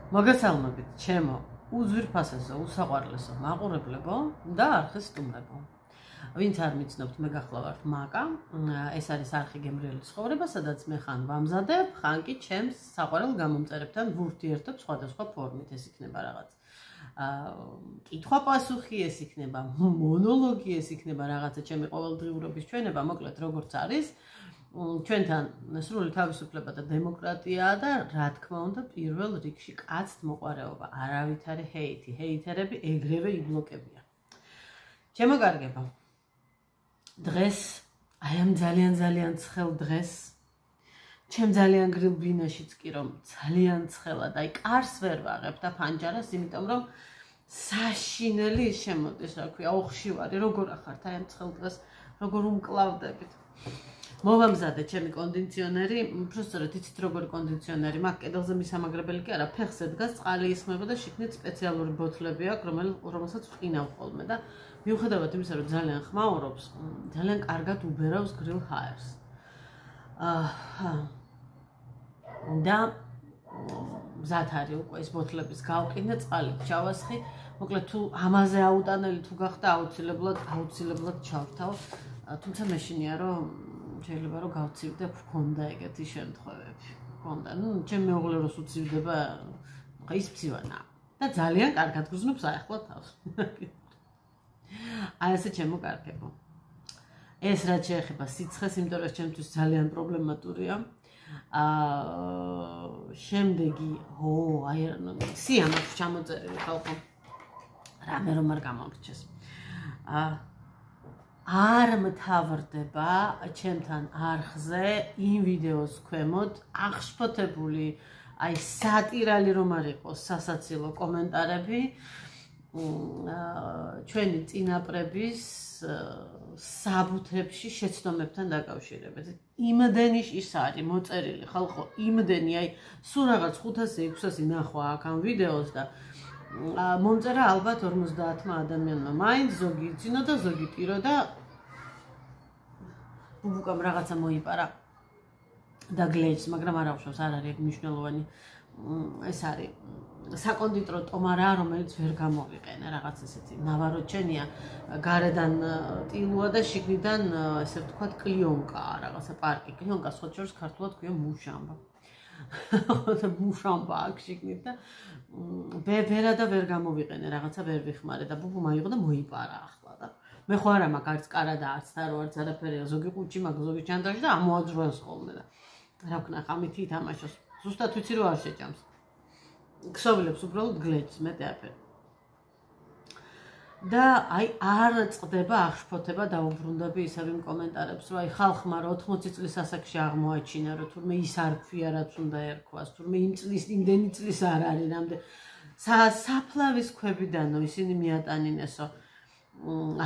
მოგესალმებით, ჩემო უძვირფასესო, უსაყვარლესო მაყურებლებო და არხის სტუმრებო. ვინც არ მიცნობთ, მე გახლავართ მაკა. ეს არის არხი გემრიელი ცხოვრება, სადაც მე ხან ვამზადებ, ხან კი ჩემს საყვარელ გამომწერებთან ვურთიერთობ სხვადასხვა ფორმით. ეს იქნება რაღაც კითხვა-პასუხი, ეს იქნება მონოლოგი, ეს იქნება რაღაცა ჩემი ყოველდღიურობის ჩვენება, მოკლედ როგორც არის. ჩვენთან სრული თავისუფლება და დემოკრატია და რა თქმა უნდა პირველ რიგში კაცთ მოყვარეობა, არავითარი ჰეითი, ჰეითერები ეგრევე იბლოკებიან. ჩემო კარგებო, დღეს აი ამ ძალიან ცხელ დღეს, ჩემ ძალიან გრილ ბინაშიც კი რომ ძალიან ცხელა და აი კარს ვერ ვაღებ და ფანჯარას, იმიტომ რომ საშინელი შემოდის, რა ქვია, ოხშივარი, როგორ ახართ აი ამ ცხელ დღეს, როგორ უმკლავდებით. მოვამზადე ჩემი კონდიციონერი, უბრალოდ იცით როგორ კონდიციონერი, მაგ კედელზე მისამაგრებელი კი არა, ფეხზე დგას, წყალი ისხმება და შიგნით სპეციალური ბოთლები აქვს, რომელსაც ვყინავ ხოლმე და მიუხედავად იმისა, რომ ძალიან ხმაურობს, ძალიან კარგად უბერავს გრილ ჰაერს. და მზად არის უკვე ეს ბოთლების გავყიდე, წყალით ჩავასხი, მოკლედ თუ ამაზე აუტანელი თუ გახდა აუცილებლად ჩავთავ, თუმცა მეშინია რომ შეიძლება რომ გავცივდე, გქონდა ეგეთი შემთხვევები. გქონდა, ჩემ მეუღლე როს უცივდება, ის მცივანა და ძალიან კარგად გრძნობს აეხლა თავს. აი ესე ჩემო კარგებო. ეს რაც შეეხება სიცხეს, იმიტომ რომ ჩემთვის ძალიან პრობლემატურია. შემდეგი, აი სია მაქვს ჩამოწერილი ხალხო. რამე რომ არ გამომრჩეს. არ მთავრდება ჩემთან არხზე იმ ვიდეოს ქვემოთ აღშფოთებული აი სატირალი რომ არ იყოს სასაცილო კომენტარები ჩვენი წინაპრების საბუთებში შეცდომებთან დაკავშირებით. იმდენი ის არის მოწერილი ხალხო, იმდენი აი სულ რაღაც 500-600 ნახვა აქ ამ ვიდეოს და მომწერა ალბათ 50 ადამიანმა მაინც, ზოგი იცინო და ზოგი ტირო და ბუბუკამ რაღაცა მოიპარა და გლეჯს, მაგრამ არ აღშვებს, არ არის მნიშვნელოვანი. ეს არის საკონდიტრო ტომარა, რომელიც ვერ გამოვიყენე, რაღაც ესეთი ნავაროჩენია, გარედან ტილუა და შიგნიდან ესე ვთქვათ კლიონკაა, რაღაცა პარკი. კლიონკა სხვა შორის ქართულად ქვია მუშამბა. მუშამბა აქ შიგნით და ვერა და ვერ გამოვიყენე, რაღაცა ვერ ვიხმარე და ბუბუ მაიღო და მოიპარა ახლა და მე ხო არა მაგ არც კარა და არც თარო არც არაფერია, ზოგი ყუჩი მაგ, ზოგი ჩანდაჟი და ამოაძროებს ხოლმე და რა ვქნა, ამით ითამაშოს. ზუსტად ვიცი რომ არ შეჭამს. ქსოვილებს უბრალოდ გლეჯს, მეტი არაფერი. და აი არ წყდება აღშფოთება და უბრუნდები ისევ იმ კომენტარებს, რომ აი ხალხმა რო 80 წლის ასაკში აღმოაჩინა, რომ თურმე ის არ ქვია, რაც უნდა ერქვას, თურმე იმ წლის იმდენი წლის არ არის, რამდენი საფლავის ქვებიდანო ისინი მიატანინესო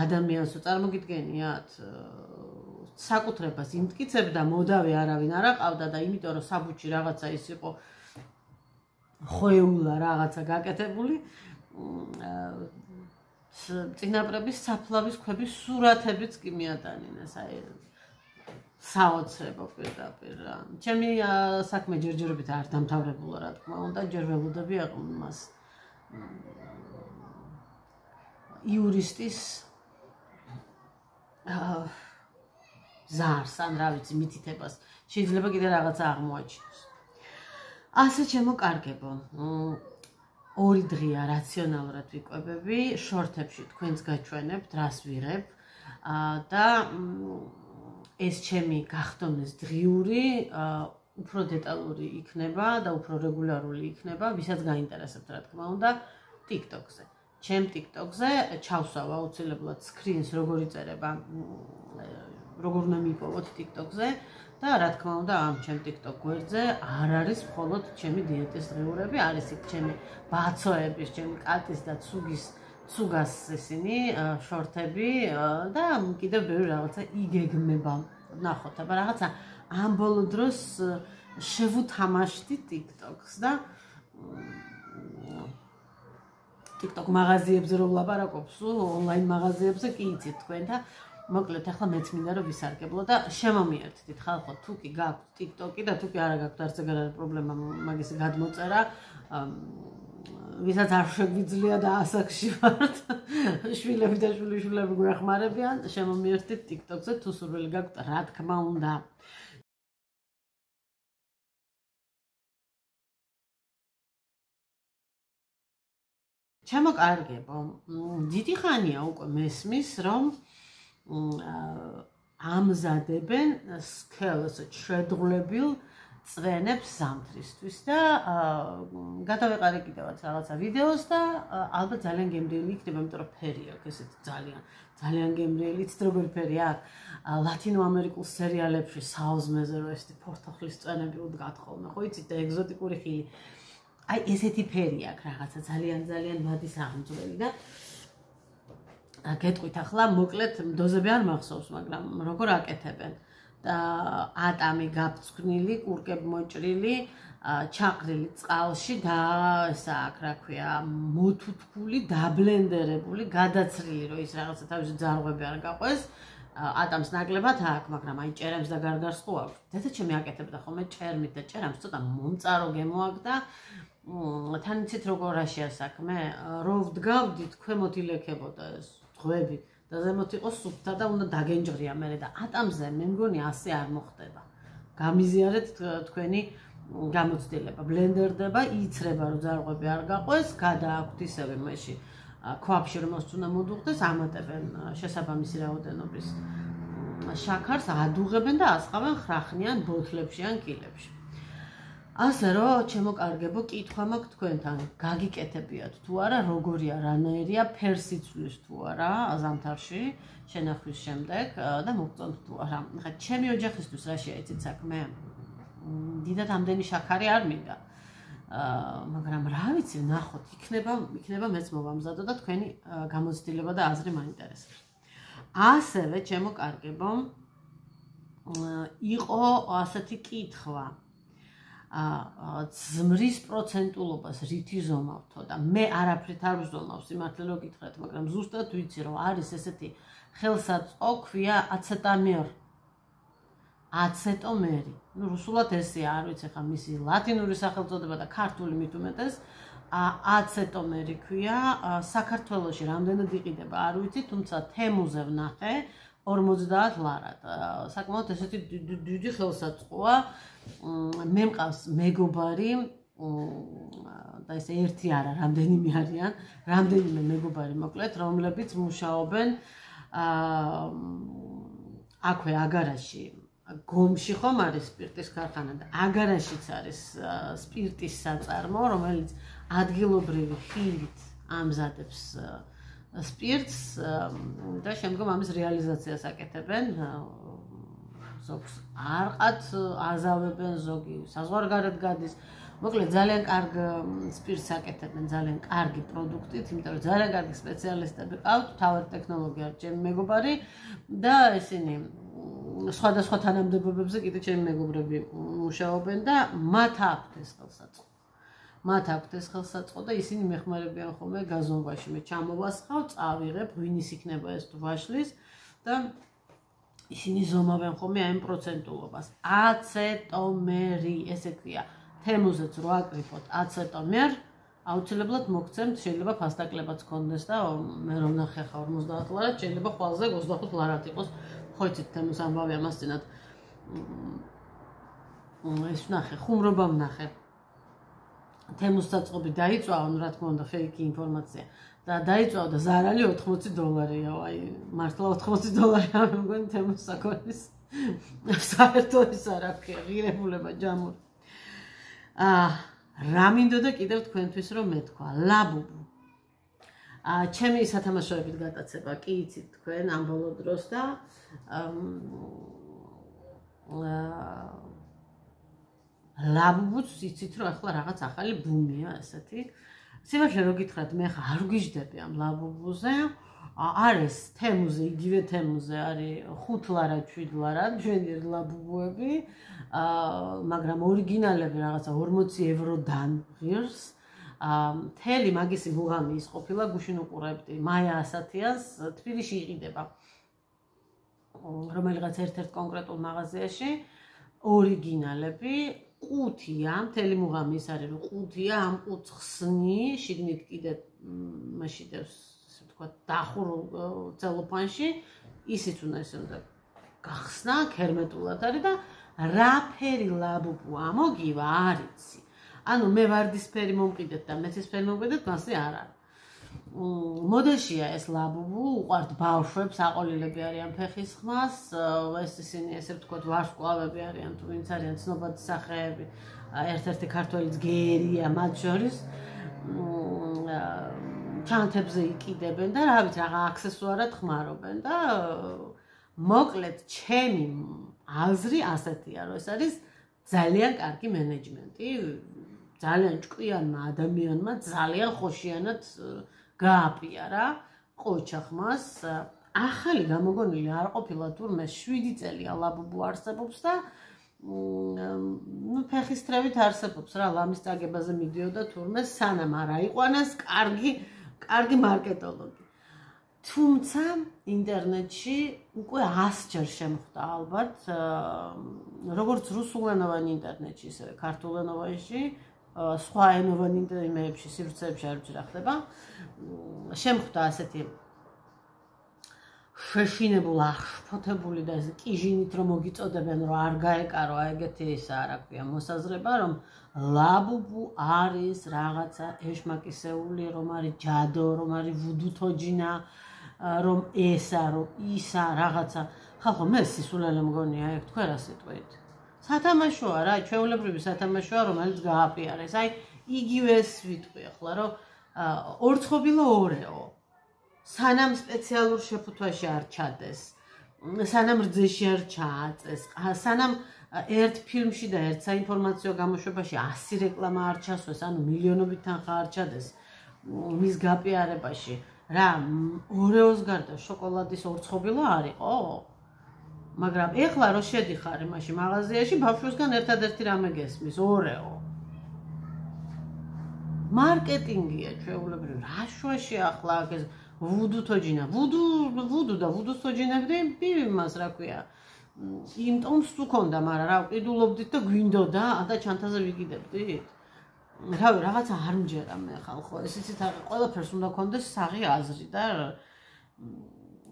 ადამიანსო, წარმოგიდგენიათ, საკუთრებას იმტკიცებდა, მოდავე არავინ არ აყავდა და იმიტომ რომ საბუთში რაღაცა ის იყო ხვეულა რაღაცა გაკეთებული, წინაპრების საფლავის ქვების სურათებიც კი მიატანინეს, აი საოცრებო პირდაპირ. ჩემი საქმე ჯერჯერობით არ დამთავრებულა, რა თქმა უნდა, ჯერ ველოდები მას იურისტის ზარს, ან რა ვიცი, მითითებას შეიძლება კიდე რაღაცა აღმოაჩინოს. ასე ჩემო კარგებო, ორი დღეა რაციონალურად ვიკვებები, შორთებში თქვენს გაჩვენებთ, რას ვიღებ და ეს ჩემი გახდომის დღიური უფრო დეტალური იქნება და უფრო რეგულარული იქნება, ვისაც გაინტერესებთ, რა თქმა უნდა, TikTok-ზე. ჩემ TikTok-ზე ჩავსვავ აუცილებლად სკრინს, როგორ იწერება, როგორ უნდა მიპოვოთ TikTok-ზე და რა თქმა უნდა, ამ ჩემ TikTok გვერდზე არ არის მხოლოდ ჩემი დიეტის დღიურები, არის იქ ჩემი ბაცოების, ჩემი კატის და ცუგას ისინი შორთები და კიდევ ბევრი რაღაცა იგეგმება. ნახოთ, აბა რაღაცა ამ ბოლო დროს შევუთამაშდი TikTok-ს და TikTok მაღაზიებზე რომ ვლაპარაკობ, ონლაინ მაღაზიებზე კი იცით თქვენ და მოკლედ ახლა მეც მინდა რომ ვისარგებლო და შემომიერთდით ხალხო, თუ კი გაქვთ TikTok-ი და თუ კი არა გაქვთ არც ეგ არის პრობლემა, მაგის გადმოწერა ვისაც არ შეგვიძლია და ასაკში ვართ, შვილები და შვილიშვილები გვეხმარებიან, შემომიერთდით TikTok-ზე, თუ სურვილი გაქვთ, რა თქმა უნდა. ჩემოკარგებო, დიდი ხანია უკვე მესმის, რომ ამზადებენ სქელს შეძლებილ წვენებს ზამთრისთვის და გადავეყარე კიდევაც რაღაცა ვიდეოს და ალბათ ძალიან გემრიელი იქნება, იმიტომ რომ ფერი აქვს ესეთი ძალიან გემრიელი, იცით როგორი ფერი აქვს? ლათინო ამერიკულ სერიალებში საუზმეზე რომ ესეთი ფორთოხლის წვენები უდგათ ხოლმე, ხო იცით და ეგზოტიკური ხილი. აი ესეთი ფერი აქვს რაღაცა ძალიან ვადის აღმძვრელი და გეტყვით ახლა მოკლედ დოზები არ მახსოვს, მაგრამ როგორ აკეთებენ და ატამი გაფცვნილი, კურკები მოჭრილი, ჩაყრილი წყალში და ესა აქ რა ქვია, მოთუთქული, დაბლენდერებული, გადაცრილი, რომ ის რაღაცა თავისი ძარღვები არ გაყვეს. ატამს ნაკლებად აქვს, მაგრამ აი ჭერემს და გარდარს ხო აქვს. დედაჩემი აკეთებდა ხოლმე ჭერმით და ჭერამს ცოტა მომწარო გემო აქვს და თან იცით როგორ რაშია საქმე? რო ვდგავდით, ქვემოთ ილექებოდა ეს ძღვები და ზემოთ იყო სუფთა და უნდა დაგენჯღრია მე და ატამზე მე მგონი ასე არ მოხდება. გამიზიარეთ თქვენი გამოცდილება, ბლენდერდება, იცრება რომ ძარღვები არ გაყვეს, გადააქვთ ისევე მეში ქვაფში რომელს უნდა მოდუღდეს, ამატებენ შესაბამისი რაოდენობის შაქარს, ადუღებენ და ასხავენ ხრახნიან ბოთლებში ან კილებში. ასე რომ ჩემოკარგებო, კითხვა მაქვს თქვენთან, გაგიკეთებიათ თუ არა, როგორია, რანაირია ფერსიცვლის თუ არა ზამთარში შენახვის შემდეგ და მოგწონთ თუ არა. ხა ჩემი ოჯახისთვის რაშია იცით საქმე? დიდად ამდენი შაქარი არ მინდა. მაგრამ რა ვიცი, ნახოთ, იქნება მეც მოვამზადო და თქვენი გამოცდილება და აზრი მაინტერესებს. ასევე ჩემოკარგებო, იყო ასეთი კითხვა. ზმრის პროცენტულობას რითი ზომავთო და მე არაფრით არ ვზომავ, სიმართლე რომ გითხრათ, მაგრამ ზუსტად ვიცი რომ არის ესეთი ხელსაწყო, ქვია აცეტომერი. ნუ რუსულად ესეა, არ ვიცი ხა მისი ლათინური სახელწოდება და ქართული მით უმეტეს აცეტომერი ქვია. საქართველოში რამდენად იყიდება არ ვიცი, თუმცა თემუზე ვნახე 50 ლარად. საკმაოდ ესეთი დიდი ხელსაწყოა. მე მყავს მეგობარი და ეს ერთი არა, რამდენიმე არიან, რამდენიმე მეგობარი მოკლედ, რომლებიც მუშაობენ აქვე აგარაში, გომში ხომ არის სპირტის ქარხანა და აგარაშიც არის სპირტის საწარმო, რომელიც ადგილობრივი ხილით ამზადებს სპირტს და შემდგომ ამის რეალიზაციას აკეთებენ. ზოგს არყად აზავებენ, ზოგი საზღვარგარეთ გადის. მოკლედ ძალიან კარგ სპირტს აკეთებენ, ძალიან კარგი პროდუქტით, იმიტომ რომ ძალიან კარგი სპეციალისტები ყავთ, თავად ტექნოლოგია ჩემი მეგობარი და ისინი სხვადასხვა თანამდებობებზე კიდე ჩემი მეგობრები მუშაობენ და მათ აქვთ ეს ხელსაწყო და ისინი მეხმარებიან ხოლმე გაზომვაში. მე ჩამოვასხავ, წავიღებ, ვინის იქნება ეს თუ ვაშლის და ისინი ზომავენ ხოლმე ამ პროცენტულობას. აცეტომერი, ესე ქვია. თემუზეც რო აკრიფოთ აცეტომერ, აუცილებლად მოგცემთ, შეიძლება ფასტაკლებაც გქონდეს და მე რომ ნახე ხა 50 ლარად, შეიძლება ყველაზე 25 ლარად იყოს. ხო იცით თემუს ამბავი ამას წინათ. ეს ვნახე, ხუმრობა ვნახე. თემუს საწყობი დაიწვაო, რა თქმა უნდა, ფეიქი ინფორმაცია. და დაიწვაო და ზარალი 80 დოლარია, აი მართლა 80 დოლარია, მე მგონი თემუს საქონლის. საერთოდ ის არ აქვს ღირებულება ჯამური. რა მინდოდა კიდევ თქვენთვის რომ მეთქვა, ლაბუბუ. ჩემი სათამაშოებით გატაცება კი იცით თქვენ ამ ბოლო დროს და ლაბუბუც იცით რომ ახლა რაღაც ახალი ბუმია ესეთი. სიმართლე რომ გითხრათ, მე ხა არ ვგიჟდები ამ ლაბუბუზე. არის თემუზე, იგივე თემუზე არის 5 ლარად, 7 ლარად ჩვენი ლაბუბუები, მაგრამ ორიგინალები რაღაცა 40 ევროდან ღირს. მთელი მაგისი მუღამი ის ყოფილა, გუშინ უყურებდი, მაია ასათიანს თბილისში იყიდება. რომელიღაც ერთ-ერთ კონკრეტულ მაღაზიაში ორიგინალები ყუთია, მთელი მუღამი ის არის, რომ ყუთია, ამ ყუთს ხსნი, შიგნით კიდე მაშიდებს, ასე ვთქვათ, დახურულ ცელოფანში, ისიც უნდა გახსნა, ჰერმეტულად არის და რაფერი ლაბუბუ ამოგივა არ იცი. ანუ მე ვარდისფერი მომყიდეთ და მეცისფერი მომყიდეთ, მასე არ არის. მოდელშია ეს ლაბუბუ, უყვართ ბავშვებს, აყოლილები არიან ფეხის ხმას, ეს ისინი ესე ვთქვათ ვარსკვლავები არიან თუ ვინც არიან ცნობადი სახეები, ერთ-ერთი ქართველიც გერია მათ შორის. ჩანთებზე იყიდებენ და რა ვიცი, რაღა აქსესუარად ხმარობენ და მოკლედ ჩემი აზრი ასეთია, რომ ეს არის ძალიან კარგი მენეჯმენტი, ძალიან ჭკვიანმა ადამიანმა ძალიან ხოშიანად გააპიარა ყოჩახმას. ახალი გამოგონილი არ ყოფილა თურმე 7 წელია ლაბუბუ არსებობს და ფეხის თრევით არსებობს რა, ლამის წაგებაზე მიდიოდა თურმე სანამ არ აიყვანეს კარგი მარკეტოლოგი. თუმცა ინტერნეტში უკვე 100 ჯერ შემხვდა ალბათ, როგორც რუსულენოვანი ინტერნეტში, ისევე ქართულენოვანში, სხვა ენოვან იმეებში, სივრცეებში არ ვიცი რა ხდება. შემხვდა ასეთი შეშინებული, აღშფოთებული და კიჟინით რომ მოგიწოდებენ, რომ არ გაეკარო ეგეთი ისა რა ქვია მოსაზრება, რომ ლაბუბუ არის რაღაცა ეშმაკისეული, რომ არის ჯადო, რომ არის ვუდუთოჯინა, რომ ესა, რომ ისა რაღაცა. ხალხო, მე სისულელე მგონია ეგ თქვენ რა სიტყვით. სათამაშოა რა, ჩვეულებრივი სათამაშოა, რომელიც გააპიარეს. აი, იგივე ეს ვიტყვი ახლა, რომ ორცხობილო ორეო. სანამ სპეციალურ შეფუთვაში არ ჩადეს, სანამ რძეში არ ჩააწეს, სანამ ერთ ფილმში და ერთ საინფორმაციო გამოშვებაში 100 რეკლამა არ ჩასვეს, ანუ მილიონობით თანხა არ ჩადეს მის გაპიარებაში, რა, ორეოს გარდა შოკოლადის ორცხობილო არ იყო? მაგრამ ეხლა რო შედიხარ იმაში მაღაზიაში, ბავშვისგან ერთადერთი რამე გესმის, ორეო. მარკეტინგია ჩვეულებრივი, რა შუაში ახლა ეს ვუდუთოჯინა, ვუდუ და ვუდუსოჯინებდი იმას რა ქვია. იმტომს უქონდა, მაგრამ რა ვყიდულობდით და გვინდოდა და ჩანთაზე ვიკიდებდით. რავი, რაღაცა არ მჯერა მე ხალხო, ეს იცით, ყველაფერს უნდა გქონდეს საღი აზრი და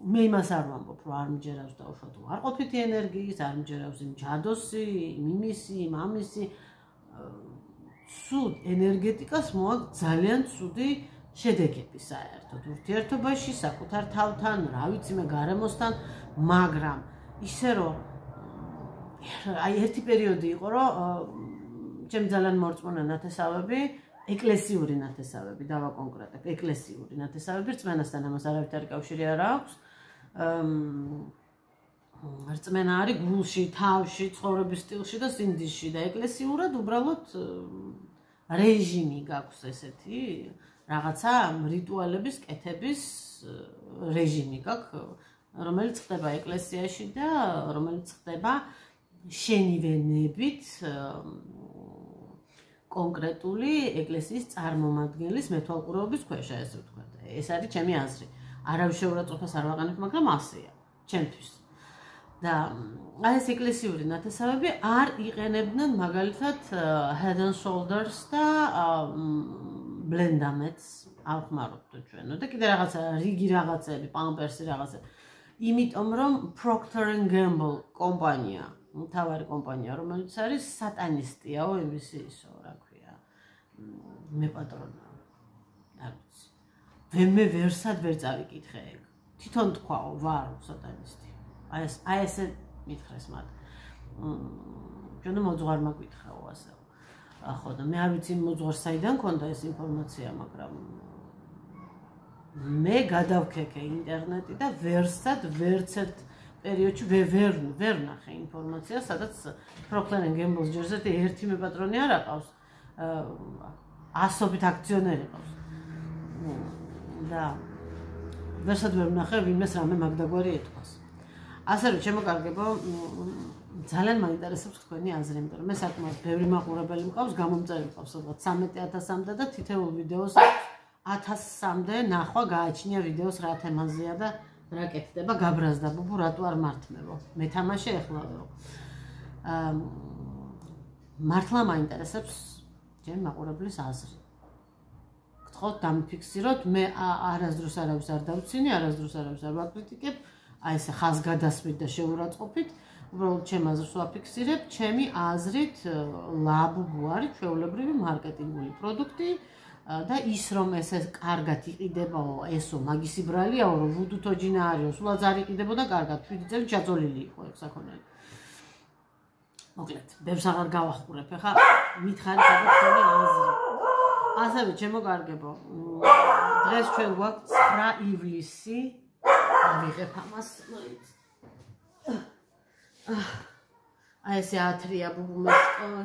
მე იმას არ ვამბობ, რომ არ მჯერავს დაუშვათ უარყოფითი ენერგიის, არ მჯერავს იმ ჯადოსი, იმისი, მამისი. ცუდ ენერგეტიკას მოაქვს ძალიან ცუდი შედეგები საერთოდ ურთიერთობაში, საკუთარ თავთან, რა ვიცი მე გარემოსთან, მაგრამ ისე რომ აი ერთი პერიოდი იყო, რომ ჩემ ძალიან მორწმუნა ნათესავები, ეკლესიური ნათესავები, დავაკონკრეტებ, ეკლესიური ნათესავები, რწმენასთან ამას არავითარი კავშირი არ აქვს. რწმენა არის გულში, თავში, ცხოვრების სტილში და სინდისში და ეკლესიურად უბრალოდ რეჟიმი გაქვს ესეთი, რაღაცა რიტუალების, კეთების რეჟიმი გაქვს, რომელიც ხდება ეკლესიაში და რომელიც ხდება შენივენებით კონკრეტული ეკლესიის წარმომადგენლის მეთვალყურეობის ქვეშ, ესე ვთქვათ. ეს არის ჩემი აზრი. არავის შეურაცხყოფას არ ვაყენებ, მაგრამ ასეა, ჩემთვის. და აი ეს ეკლესიური ნათესავები არ იყენებდნენ მაგალითად Head and Shoulders და Blendamets არ ხმარობთ ჩვენო და კიდე რაღაცა რიგი რაღაცები, Pampers-ი რაღაცა. იმიტომ რომ Procter & Gamble კომპანია, მთავარი კომპანია, რომელიც არის სატანისტიაო, იმისი ისო, რა ქვია. მე პატრონა. არ ვიცი. მე ვერსად ვერ წავიკითხე ეგ. თვითონ თქვაო, ვარ სატანისტი. აი ესე მითხრეს მათ. ჩვენ მოძღვარმა გითხრაო ასე. ხო და მე არ ვიცი მოძღვარს საიდან ქონდა ეს ინფორმაცია, მაგრამ მე გადავქეკე ინტერნეტი და ვერსად ვერცერთ პერიოდში ვერ ნახე ინფორმაცია, სადაც Procter & Gamble-ს ჯერზე ერთი მე პატრონი არ აყავს. ასობით აქციონერი ყავს. და ვერსად ვერ ნახე ვინმეს რამე მაგდაგვარი ეთქვას. ასე რომ შემოკარგებო, ძალიან მაინტერესებს თქვენი აზრი, იმიტომ რომ მე საკმაოდ ბევრი მაყურებელი მყავს, გამომწერი მყავს, სადღაც 13,000-მდე და თითოეულ ვიდეოს 1000-მდე ნახვა გააჩნია ვიდეოს რა თემაზეა და რა კეთდება, გაბრაზდა ბუბუ, რატო არ მართმევო. მეთამაშე ეხლა ვერო. მართლა მაინტერესებს ჩემი მაყურებლის აზრი. გთხოვთ დამიფიქსიროთ, მე არასდროს არავის არ დავცინი, არასდროს არავის არ ვაკრიტიკებ, აი ესე ხაზგადასმით და შეურაცხყოფით, უბრალოდ ჩემ აზრს ვაფიქსირებ, ჩემი აზრით ლაბუბუ არის ჩვეულებრივი მარკეტინგული პროდუქტი და ის რომ ეს კარგად იყიდებაო, ესო მაგისი ბრალიაო, რომ ვუდუთო ჯინა არისო, სულაც არ იყიდებოდა კარგად, 7 წელი ჩაძოლილი იყო ეგ საქონელი. მოკლედ, ბევრს აღარ გავახურებ, ეხა მითხარით თქვენი აზრი. ასევე ჩემოგარგებო, დღეს ჩვენ გვაქვს 9 ივლისი, ავიღებ ამას მოიც. აი ესე ათრია ბუბუმეს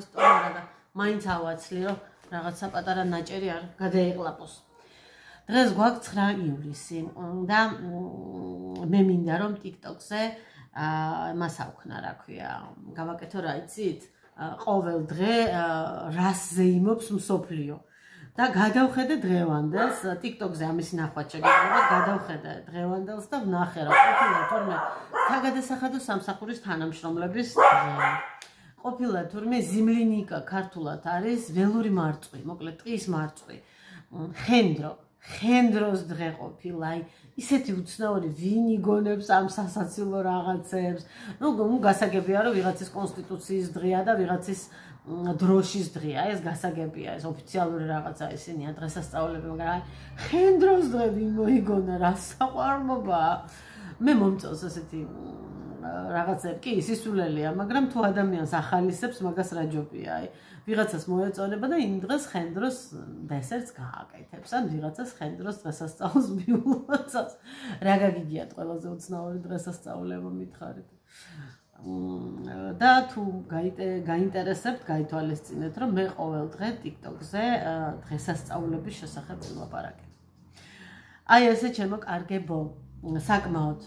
სტორა და მაინც ავაცლი, რომ რაღაცა პატარა ნაჭერი არ გადაეყლაპოს. დღეს გვაქვს 9 ივლისი და მე მინდა რომ TikTok-ზე მას ავქნა, რა ქვია, გავაკეთო რა იცით? ყოველ დღე რას ზეიმობს მსოფლიო. და გადავხედე დღევანდელს, TikTok-ზე ამის ნახვა შეგიძლია, გადავხედე დღევანდელს და ვნახე რა ყოფილა თურმე საგადასახადო სამსახურის თანამშრომლების დღე. ყოფილა თურმე ზიმლინიკა ქართულად არის ველური მარწყვი, მოკლედ ტყის მარწყვი. ხენდროს დღე ყოფილა, ისეთი უცნაური ვინ იგონებს ამ სასაცილო რაღაცებს. ნუ გასაგებია რომ ვიღაცის კონსტიტუციის დღეა და ვიღაცის დროშის დღეა, ეს გასაგებია, ეს ოფიციალური რაღაცა ისინია დღესასწაულები, მაგრამ ხენდროს დღე ვინ მოიგონა, რა საყვარლობაა. მე მომწონს ესეთი რაღაცები, კი, სისულელეა, მაგრამ თუ ადამიანს ახალისებს, მაგას რა ჯობია, ვიღაცას მოეწონება და იმ დღეს ხენდროს დესერტს გააკეთებს, ან ვიღაცას ხენდროს დღესასწაულს მიულოცავს. რა გაგიგიათ ყველაზე უცნაური დღესასწაულება მითხარით. და თუ გაინტერესებთ, გაითვალისწინეთ, რომ მე ყოველ დღე TikTok-ზე დღესასწაულების შესახებ ვილაპარაკებ. აი ესე ჩემო კარგებო, საკმაოდ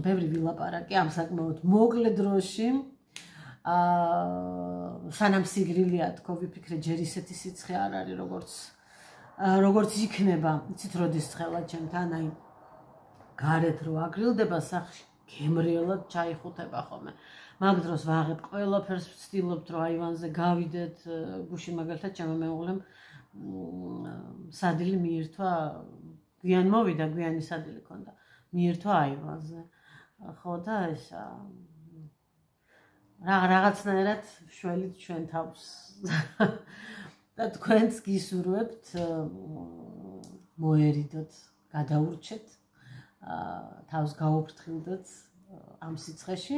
ბევრი ვილაპარაკე ამ საკმაოდ მოკლე დროში. სანამ სიგრილია თქო, ვიფიქრე ჯერ ისეთი სიცხე არ არის, როგორც იქნება, იცით როდის ცხელა ჩემთან, აი გარეთ რო აგრილდება სახში, გემრიელად ჩაიხუთება ხოლმე. მაგ დროს ვაღებ ყველაფერს, ვცდილობთ რომ აივანზე გავიდეთ, გუშინ მაგალითად ჩემო მეუღლემ სადილი მიირთვა, გვიან მოვიდა, გვიანი სადილი ქონდა. მიირთვა აივანზე. ხო და ესა რაღაცნაირად შველით ჩვენ თავს და თქვენც გისურვებთ მოერიდოთ, გადაურჩეთ, თავს გაუფრთხილდეთ ამ სიცხეში.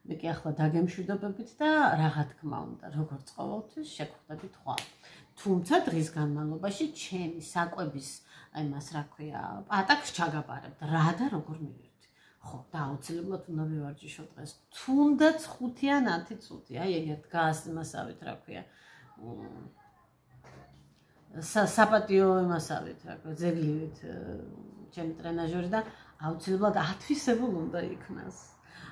მე კი ახლა დაგემშვიდობებით და რა თქმა უნდა, როგორც ყოველთვის შეგხვდებით ხვალ. თუმცა დღის განმავლობაში ჩემი საკვების, აი მას რა ქვია, პატაკს ჩაგაბარებთ, რა და როგორ მივირთი. ხო, და აუცილებლად უნდა ვივარჯიშო დღეს. თუნდაც 5 ან 10 წუთი, აი ეგ დგას იმასავით, რა ქვია. საპატიო იმასავით, რა ქვია, ძეგლივით ჩემი ტრენაჟორი და აუცილებლად ათვისებულ უნდა იქნას.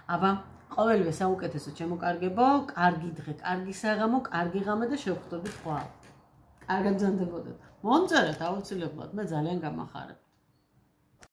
აბა ყოველივე საუკეთესო ჩემო კარგებო, კარგი დღე, კარგი საღამო, კარგი ღამე და შევხვდებით ხვალ. კარგად ბრძანდებოდეთ. მომწერეთ აუცილებლად, მე ძალიან გამახარებ.